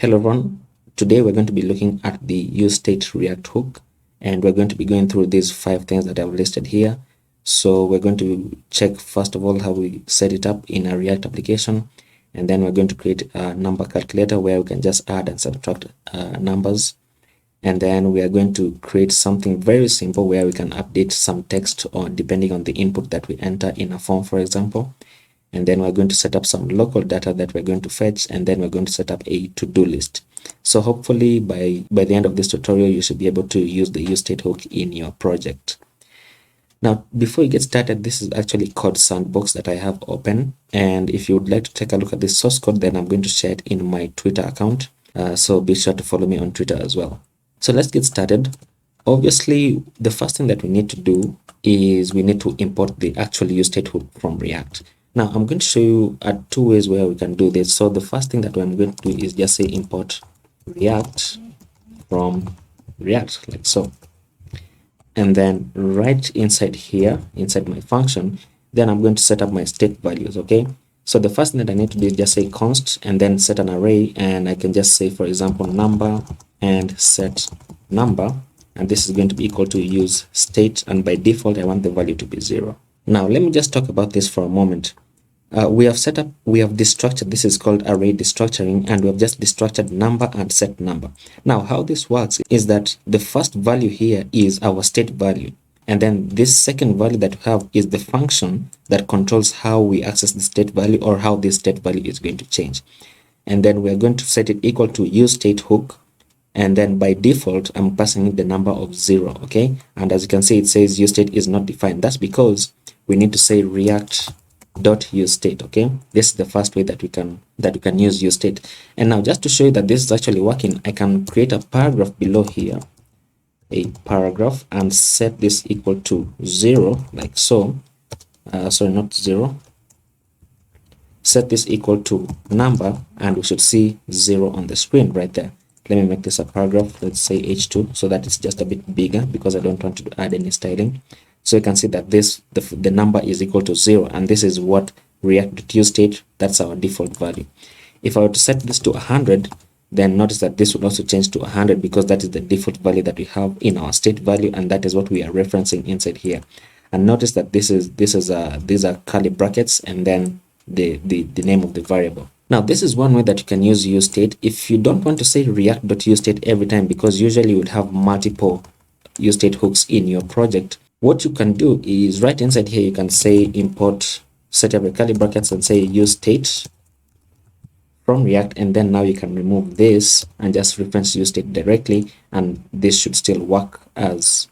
Hello everyone, today we're going to be looking at the useState React hook, and we're going to be going through these 5 things that I've listed here. So we're going to check first of all how we set it up in a React application, and then we're going to create a number calculator where we can just add and subtract numbers. And then we are going to create something very simple where we can update some text or depending on the input that we enter in a form, for example. And then we're going to set up some local data that we're going to fetch, and then we're going to set up a to-do list. So hopefully by the end of this tutorial, you should be able to use the useState hook in your project. Now, before you get started, this is actually code sandbox that I have open. And if you would like to take a look at this source code, then I'm going to share it in my Twitter account. So be sure to follow me on Twitter as well. So let's get started. Obviously, the first thing that we need to do is we need to import the actual useState hook from React. Now, I'm going to show you 2 ways where we can do this. So the first thing that I'm going to do is just say import React from React, like so. And then right inside here, inside my function, then I'm going to set up my state values, okay? So the first thing that I need to do is just say const and then set an array. And I can just say, for example, number and set number. And this is going to be equal to useState. And by default, I want the value to be 0. Now, let me just talk about this for a moment. We have destructured, this is called array destructuring, and we have just destructured number and set number. Now, how this works is that the first value here is our state value. And then this second value that we have is the function that controls how we access the state value or how this state value is going to change. And then we are going to set it equal to useState hook. And then by default, I'm passing in the number of 0, okay? And as you can see, it says useState is not defined. That's because we need to say react.useState, okay? This is the first way that we can use useState. And now just to show you that this is actually working, I can create a paragraph below here, a paragraph, and set this equal to 0, like so. Sorry, not 0. Set this equal to number, and we should see 0 on the screen right there. Let me make this a paragraph, let's say h2, so that it's just a bit bigger because I don't want to add any styling. So you can see that the number is equal to 0, and this is what react.useState, that's our default value. If I were to set this to 100, then notice that this will also change to 100 because that is the default value that we have in our state value, and that is what we are referencing inside here. And notice that these are curly brackets and then the name of the variable. Now, this is one way that you can use useState. If you don't want to say react.useState every time, because usually you would have multiple useState hooks in your project, what you can do is right inside here, you can say import, set up the curly brackets and say useState from React. And then now you can remove this and just reference useState directly. And this should still work as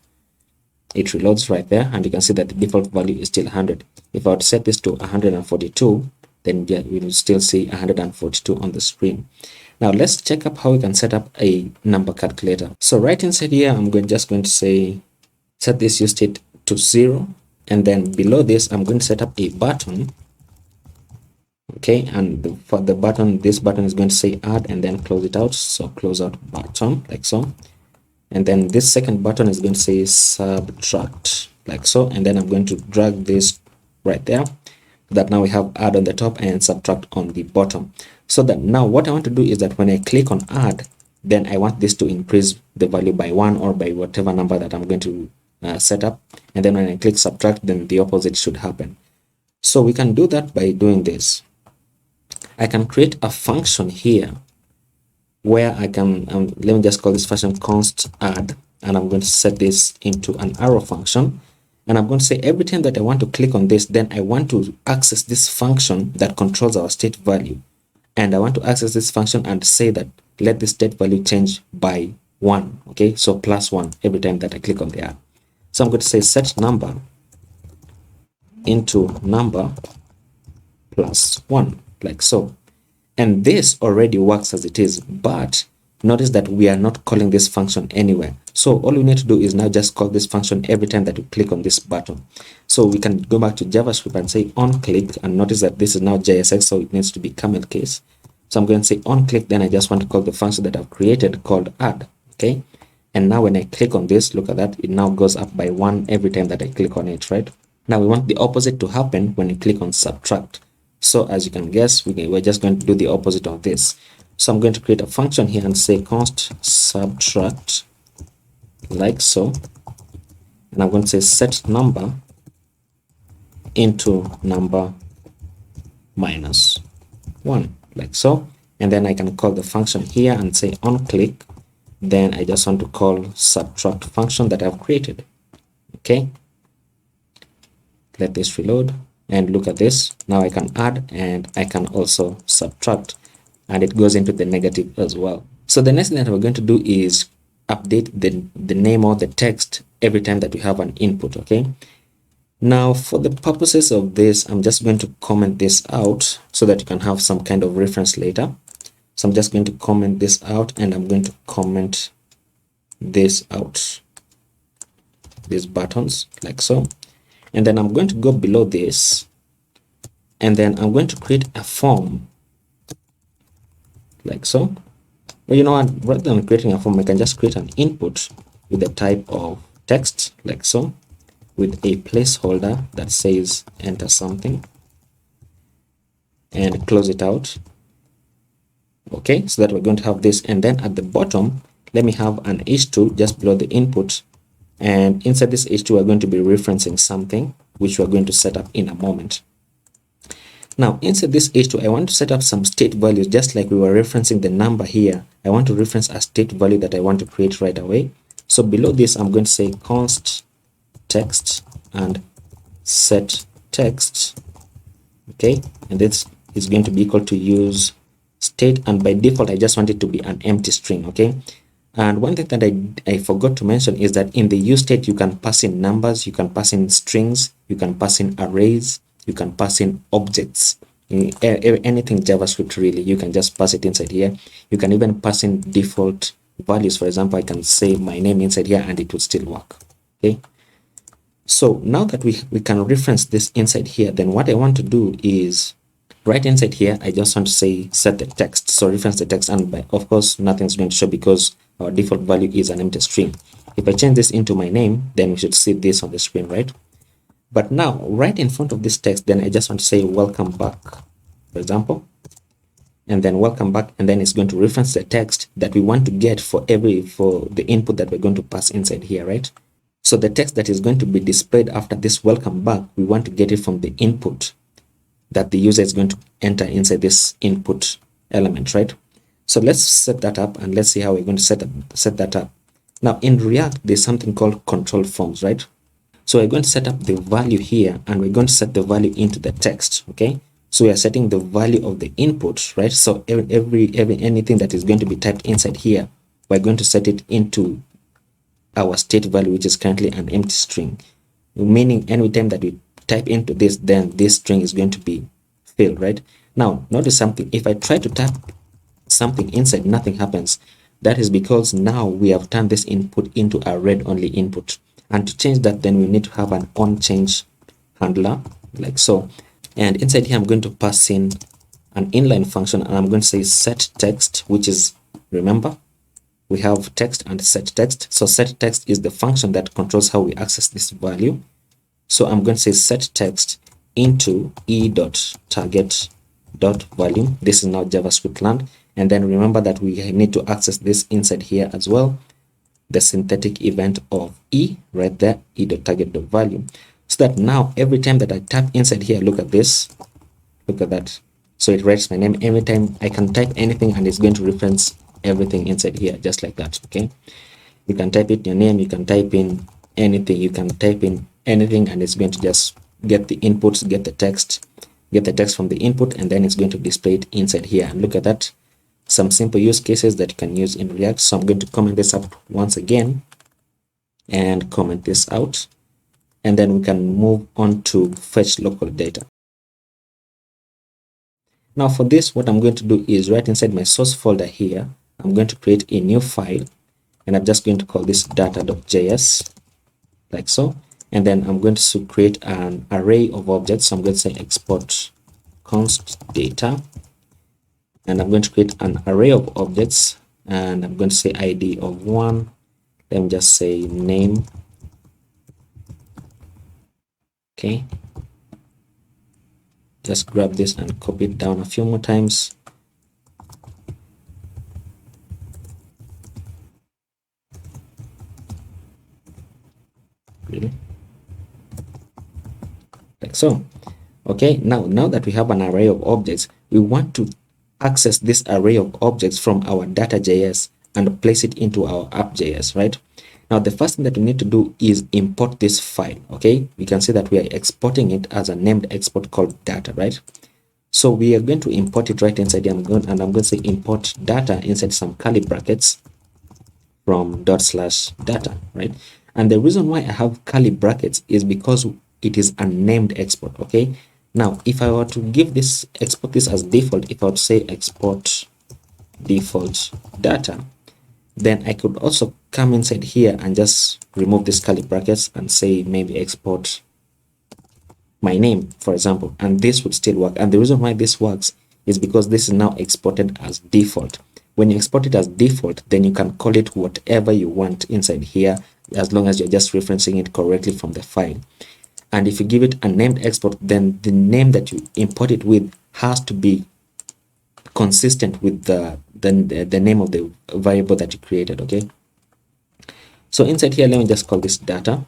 it reloads right there. And you can see that the default value is still 100. If I were to set this to 142, then yeah, we will still see 142 on the screen. Now let's check up how we can set up a number calculator. So right inside here, I'm just going to say set this useState to 0, and then below this I'm going to set up a button, okay? And for the button, this button is going to say add and then close it out, so close out button, like so. And then this second button is going to say subtract, like so. And then I'm going to drag this right there, that now we have add on the top and subtract on the bottom. So that now what I want to do is that when I click on add, then I want this to increase the value by 1 or by whatever number that I'm going to set up. And then when I click subtract, then the opposite should happen. So we can do that by doing this. I can create a function here where I can, let me just call this function const add, and I'm going to set this into an arrow function. And I'm going to say every time that I want to click on this, then I want to access this function that controls our state value. And I want to access this function and say that let the state value change by 1, okay? So +1 every time that I click on the add. So I'm going to say set number into number +1, like so. And this already works as it is, but notice that we are not calling this function anywhere. So all we need to do is now just call this function every time that you click on this button. So we can go back to JavaScript and say on click, and notice that this is now JSX, so it needs to be camel case. So I'm going to say on click, then I just want to call the function that I've created called add, okay? And now when I click on this, look at that, it now goes up by 1 every time that I click on it, right? Now we want the opposite to happen when you click on subtract. So as you can guess, we're just going to do the opposite of this. So I'm going to create a function here and say const subtract, like so, and I'm going to say set number into number minus 1, like so, and then I can call the function here and say on click, then I just want to call subtract function that I've created. Okay, let this reload and look at this. Now I can add and I can also subtract, and it goes into the negative as well. So the next thing that we're going to do is update the name or the text every time that we have an input. Okay, now for the purposes of this, I'm just going to comment this out so that you can have some kind of reference later. So I'm just going to comment this out, and I'm going to comment this out, these buttons, like so, and then I'm going to go below this, and then I'm going to create a form like so. Well, you know what, rather than creating a form, I can just create an input with the type of text, like so, with a placeholder that says enter something, and close it out. Okay, so that we're going to have this, and then at the bottom, let me have an h2 just below the input, and inside this h2 we're going to be referencing something which we're going to set up in a moment. Now inside this h2 I want to set up some state values, just like we were referencing the number here. I want to reference a state value that I want to create right away. So below this I'm going to say const text and set text. Okay, and this is going to be equal to use state, and by default I just want it to be an empty string. Okay, and one thing that I forgot to mention is that in the use state you can pass in numbers, you can pass in strings, you can pass in arrays, you can pass in objects, anything JavaScript really, you can just pass it inside here. You can even pass in default values. For example, I can say my name inside here and it will still work. Okay, so now that we can reference this inside here, then what I want to do is right inside here I just want to say set the text, so reference the text, and of course nothing's going to show because our default value is an empty string. If I change this into my name, then we should see this on the screen, right? But now right in front of this text, then I just want to say welcome back, for example, and then welcome back, and then it's going to reference the text that we want to get for the input that we're going to pass inside here, right? So the text that is going to be displayed after this welcome back, we want to get it from the input that the user is going to enter inside this input element, right? So let's set that up and let's see how we're going to set that up. Now in React, there's something called control forms, right? So we're going to set up the value here, and we're going to set the value into the text. Okay, so we are setting the value of the input, right? So anything that is going to be typed inside here, we're going to set it into our state value, which is currently an empty string, meaning any time that we type into this, then this string is going to be filled, right? Now notice something, if I try to type something inside, nothing happens. That is because now we have turned this input into a read only input, and to change that, then we need to have an on change handler like so, and inside here I'm going to pass in an inline function, and I'm going to say set text, which is, remember, we have text and set text. So set text is the function that controls how we access this value. So I'm going to say set text into e.target.volume. This is now JavaScript land, and then remember that we need to access this inside here as well, the synthetic event of e right there, e.target.volume, so that now every time that I tap inside here, look at this, look at that, so it writes my name. Every time I can type anything and it's going to reference everything inside here, just like that. Okay, you can type it your name, you can type in anything, you can type in anything, and it's going to just get the inputs, get the text from the input, and then it's going to display it inside here. And look at that, some simple use cases that you can use in React. So I'm going to comment this up once again and comment this out, and then we can move on to fetch local data. Now for this, what I'm going to do is right inside my source folder here, I'm going to create a new file, and I'm just going to call this data.js like so, and then I'm going to create an array of objects. So I'm going to say export const data, and I'm going to create an array of objects, and I'm going to say ID of 1. Let me just say name. Okay, just grab this and copy it down a few more times. so. Okay, now that we have an array of objects, we want to access this array of objects from our data.js and place it into our app.js, right? Now, the first thing that we need to do is import this file, okay? We can see that we are exporting it as a named export called data, right? So we are going to import it right inside here. I'm going to say import data inside some curly brackets from /data, right? And the reason why I have curly brackets is because it is a named export, okay? Now, if I were to give this, export this as default, if I were to say export default data, then I could also come inside here and just remove these curly brackets and say maybe export my name, for example, and this would still work. And the reason why this works is because this is now exported as default. When you export it as default, then you can call it whatever you want inside here, as long as you're just referencing it correctly from the file. And if you give it a named export, then the name that you import it with has to be consistent with the name of the variable that you created, okay? So inside here, let me just call this data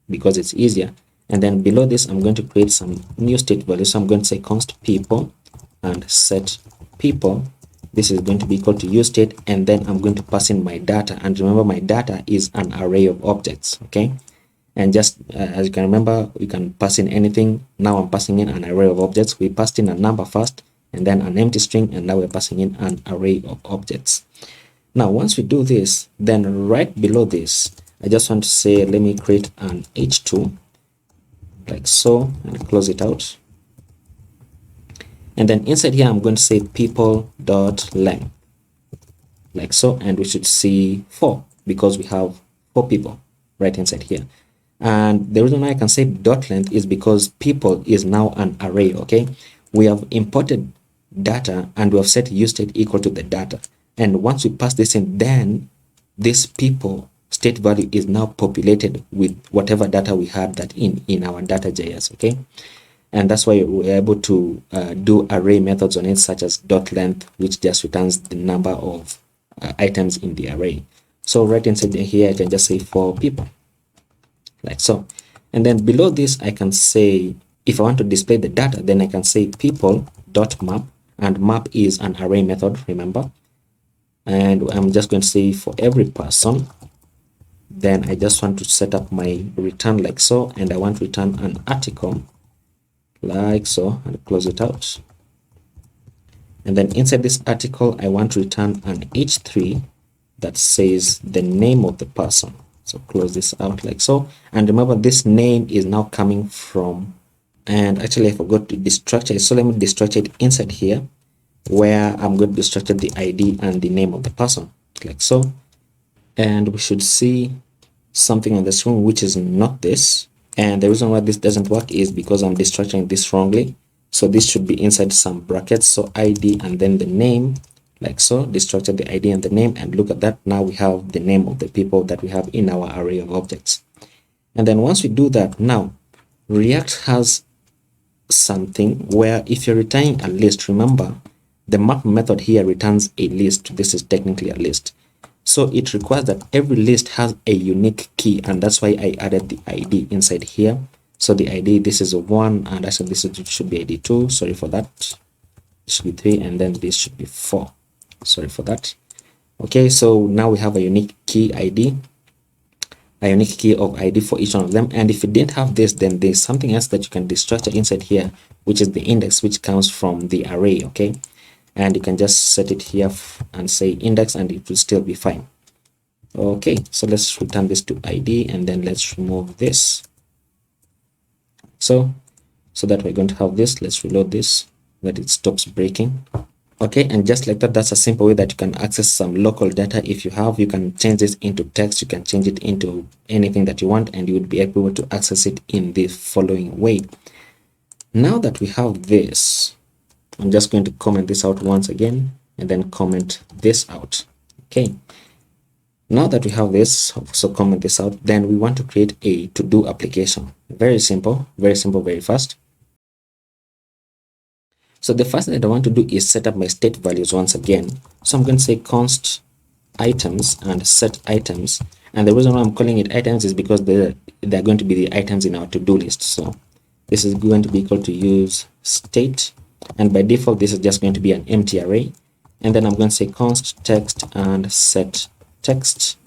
because it's easier. And then below this, I'm going to create some new state values. So I'm going to say const people and set people. This is going to be equal to useState, and then I'm going to pass in my data. And remember, my data is an array of objects, okay? And just as you can remember, we can pass in anything. Now I'm passing in an array of objects. We passed in a number first, and then an empty string, and now we're passing in an array of objects. Now, once we do this, then right below this, I just want to say, let me create an h2, like so, and close it out. And then inside here, I'm going to say people.length, like so, and we should see 4 because we have 4 people right inside here. And the reason why I can say .length is because people is now an array, okay? We have imported data and we have set useState equal to the data. And once we pass this in, then this people state value is now populated with whatever data we had that in our data.js, okay? And that's why we're able to do array methods on it, such as .length, which just returns the number of items in the array. So right inside here, I can just say 4 people, like so. And then below this, I can say, if I want to display the data, then I can say people.map, and map is an array method, remember? And I'm just going to say for every person, then I just want to set up my return like so, and I want to return an article like so, and close it out. And then inside this article, I want to return an h3 that says the name of the person. So close this out like so. And remember, this name is now coming from, and actually I forgot to destructure it. So let me destructure it inside here, where I'm going to destructure the ID and the name of the person, like so. And we should see something on the screen which is not this. And the reason why this doesn't work is because I'm destructuring this wrongly. So this should be inside some brackets. So ID and then the name, like so. Destructure the ID and the name, and look at that. Now we have the name of the people that we have in our array of objects. And then once we do that, now React has something where if you're returning a list, remember the map method here returns a list. This is technically a list. So it requires that every list has a unique key, and that's why I added the ID inside here. So the ID, this is a 1, and actually this should be ID 2. Sorry for that. It should be 3, and then this should be 4. Sorry for that. Okay, so now we have a unique key ID, a unique key of ID for each one of them. And if you didn't have this, then there's something else that you can destructure inside here, which is the index, which comes from the array, okay? And you can just set it here and say index, and it will still be fine. Okay, so let's return this to ID, and then let's remove this. So that we're going to have this. Let's reload this, that it stops breaking. Okay, and just like that, that's a simple way that you can access some local data. If you have, you can change this into text, you can change it into anything that you want, and you would be able to access it in the following way. Now that we have this, I'm just going to comment this out once again, and then comment this out. Okay, now that we have this, so comment this out, then we want to create a ToDo application. Very simple, very fast. So the first thing that I want to do is set up my state values once again. So I'm going to say const items and set items. And the reason why I'm calling it items is because they're going to be the items in our to-do list. So this is going to be equal to useState, and by default this is just going to be an empty array. And then I'm going to say const text and set text.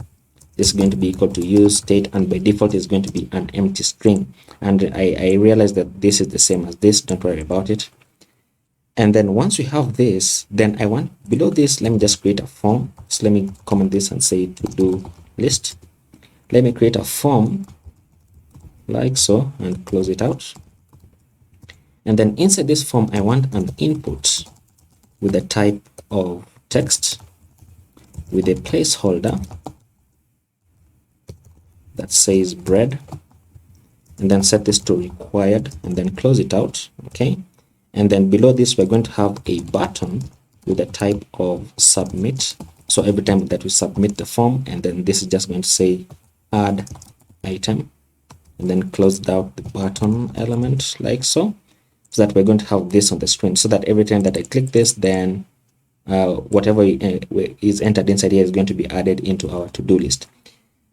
This is going to be equal to useState, and by default is going to be an empty string. And I realize that this is the same as this, don't worry about it. And then once we have this, then I want below this, let me just create a form. So let me comment this and say ToDo list. Let me create a form like so and close it out. And then inside this form, I want an input with a type of text with a placeholder that says bread, and then set this to required and then close it out. Okay. And then below this, we're going to have a button with a type of submit. So every time that we submit the form, and then this is just going to say add item, and then close out the button element like so, so that we're going to have this on the screen, so that every time that I click this, then whatever is entered inside here is going to be added into our to-do list.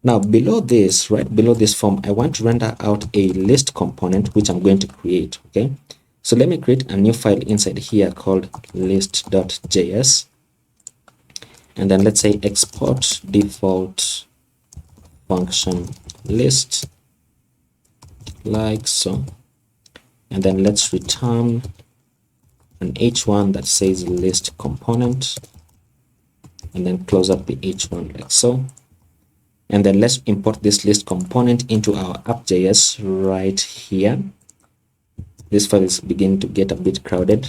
Now below this, right below this form, I want to render out a list component which I'm going to create. Okay, so let me create a new file inside here called list.js, and then let's say export default function list like so, and then let's return an h1 that says list component, and then close up the h1 like so. And then let's import this list component into our app.js right here. This file is beginning to get a bit crowded,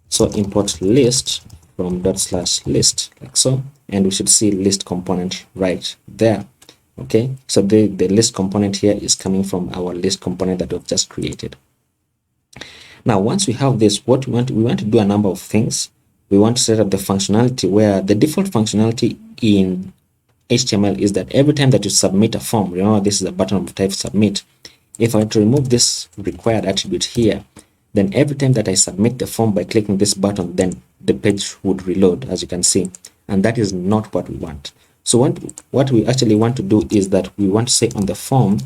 so import list from /list like so, and we should see list component right there. Okay, so the list component here is coming from our list component that we've just created. Now once we have this, what we want to do a number of things. We want to set up the functionality where the default functionality in HTML is that every time that you submit a form, remember this is a button of type submit. If I were to remove this required attribute here, then every time that I submit the form by clicking this button, then the page would reload, as you can see, and that is not what we want. So what we actually want to do is that we want to say on the form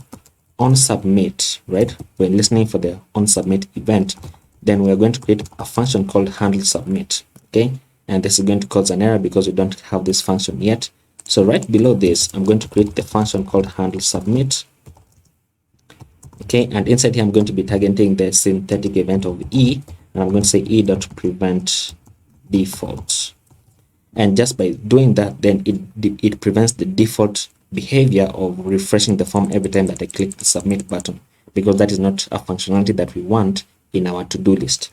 on submit, right? We're listening for the on submit event, then we're going to create a function called handle submit. Okay, and this is going to cause an error because we don't have this function yet. So right below this, I'm going to create the function called handle submit. Okay, and inside here I'm going to be targeting the synthetic event of e, and I'm going to say e.prevent default. And just by doing that, then it prevents the default behavior of refreshing the form every time that I click the submit button, because that is not a functionality that we want in our to-do list.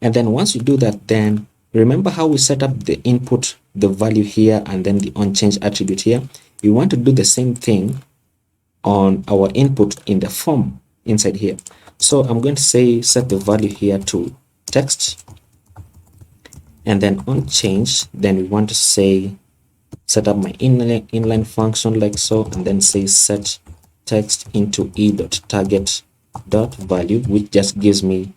And then once you do that, then remember how we set up the input, the value here, and then the onChange attribute here. We want to do the same thing on our input in the form inside here. So I'm going to say set the value here to text, and then onChange, then we want to say set up my inline function like so, and then say set text into e.target.value, which just gives me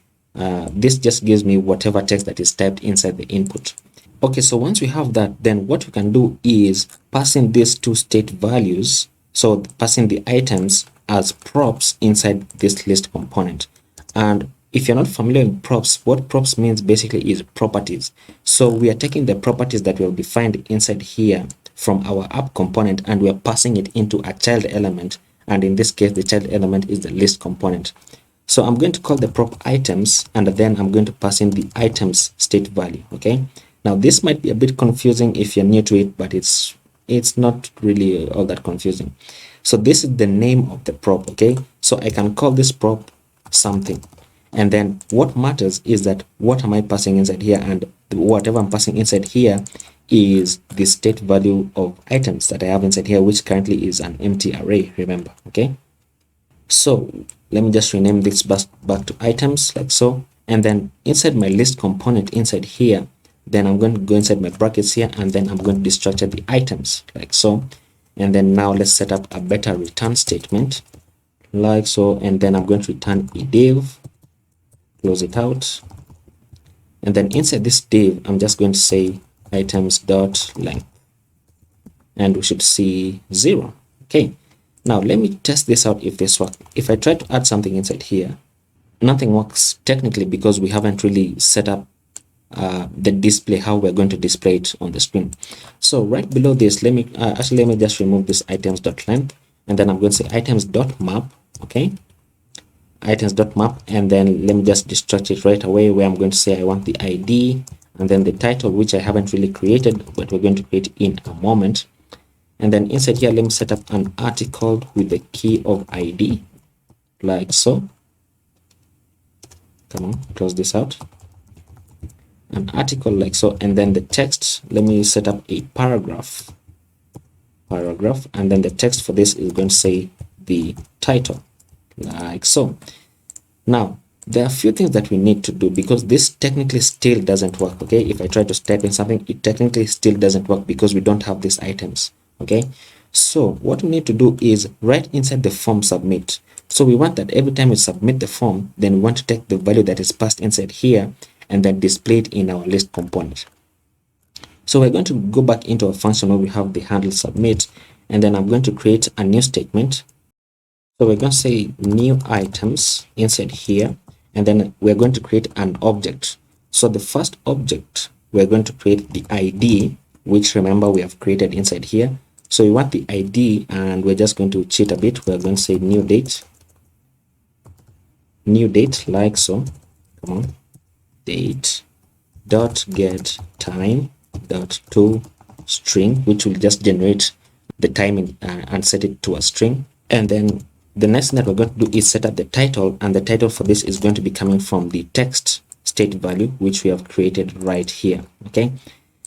this just gives me whatever text that is typed inside the input. Okay, so once we have that, then what we can do is passing these two state values, so passing the items as props inside this list component. And if you're not familiar with props, what props means basically is properties. So we are taking the properties that we have defined inside here from our app component, and we are passing it into a child element, and in this case the child element is the list component. So I'm going to call the prop items, and then I'm going to pass in the items state value. Okay, now this might be a bit confusing if you're new to it, but it's not really all that confusing. So this is the name of the prop. Okay, so I can call this prop something, and then what matters is that what am I passing inside here, and whatever I'm passing inside here is the state value of items that I have inside here, which currently is an empty array, remember. Okay, so let me just rename this back to items like so, and then inside my list component inside here, then I'm going to go inside my brackets here, and then I'm going to destructure the items like so. And then now let's set up a better return statement like so, and then I'm going to return a div, close it out, and then inside this div I'm just going to say items.length, and we should see 0. Okay, now let me test this out if this works. If I try to add something inside here, nothing works technically because we haven't really set up the display, how we're going to display it on the screen. So right below this, let me just remove this items.length, and then I'm going to say items.map. Okay, items.map, and then let me just destruct it right away, where I'm going to say I want the ID and then the title, which I haven't really created, but we're going to create in a moment. And then inside here, let me set up an article with the key of ID, like so. Come on, close this out. An article like so, and then the text, let me set up a paragraph, and then the text for this is going to say the title, like so. Now there are a few things that we need to do, because this technically still doesn't work. Okay, if I try to type in something, it technically still doesn't work because we don't have these items. Okay, so what we need to do is right inside the form submit. So we want that every time we submit the form, then we want to take the value that is passed inside here and then display it in our list component. So we're going to go back into a function where we have the handle submit, and then I'm going to create a new statement. So we're going to say new items inside here, and then we're going to create an object. So the first object, we're going to create the ID, which remember we have created inside here. So we want the ID, and we're just going to cheat a bit. We're going to say new date, like so. Come on, date dot get time dot to string, which will just generate the time and set it to a string. And then the next thing that we're going to do is set up the title, and the title for this is going to be coming from the text state value, which we have created right here. Okay,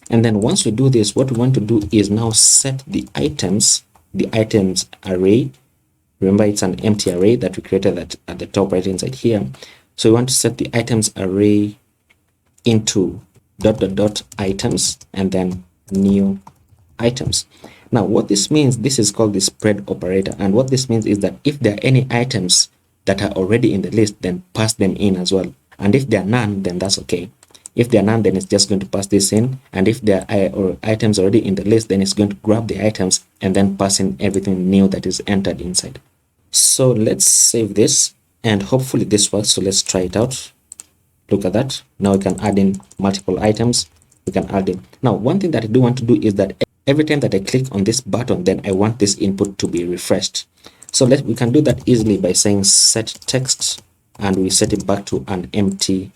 and then once we do this, what we want to do is now set the items array. Remember, it's an empty array that we created at the top right inside here. So we want to set the items array into ... items and then new items. Now what this means, this is called the spread operator, and what this means is that if there are any items that are already in the list, then pass them in as well, and if there are none, then that's okay. If there are none, then it's just going to pass this in, and if there are items already in the list, then it's going to grab the items and then pass in everything new that is entered inside. So let's save this, and hopefully this works. So let's try it out. Look at that. Now we can add in multiple items. We can add in. Now one thing that I do want to do is that every time that I click on this button, then I want this input to be refreshed. So we can do that easily by saying set text, and we set it back to an empty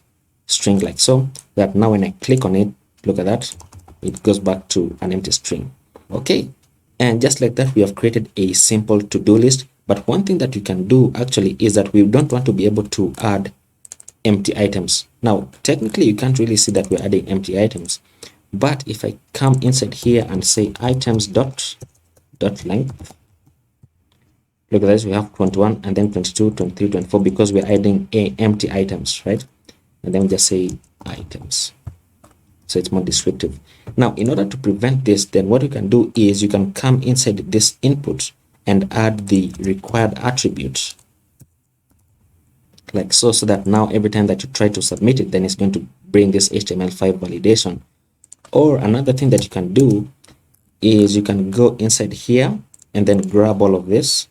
string like so, that now when I click on it, look at that, it goes back to an empty string. Okay, and just like that, we have created a simple to-do list. But one thing that you can do actually is that we don't want to be able to add empty items. Now technically you can't really see that we're adding empty items, but if I come inside here and say items dot length, look at this, we have 21 and then 22, 23, 24, because we're adding empty items, right? And then we just say items, so it's more descriptive. Now in order to prevent this, then what you can do is you can come inside this input and add the required attribute like so, so that now every time that you try to submit it, then it's going to bring this HTML5 validation. Or another thing that you can do is you can go inside here and then grab all of this,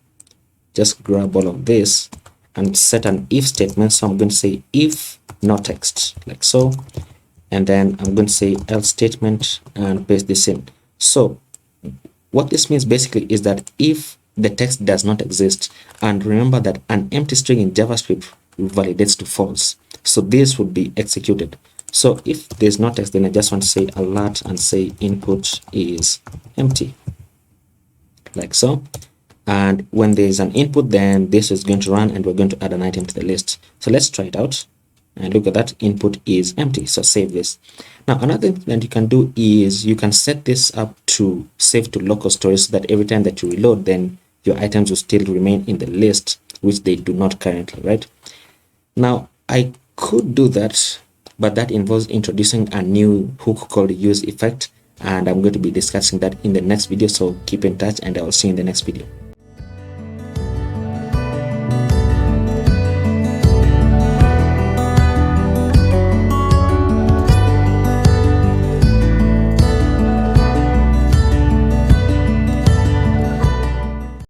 just grab all of this and set an if statement. So I'm going to say if no text like so, and then I'm going to say else statement and paste this in. So what this means basically is that if the text does not exist, and remember that an empty string in JavaScript validates to false, so this would be executed. So if there's no text, then I just want to say alert and say input is empty like so, and when there's an input, then this is going to run and we're going to add an item to the list. So let's try it out, and look at that, input is empty. So save this. Now another thing that you can do is you can set this up to save to local storage, so that every time that you reload, then your items will still remain in the list, which they do not currently, right? Now I could do that, but that involves introducing a new hook called use effect, and I'm going to be discussing that in the next video. So keep in touch, and I will see you in the next video.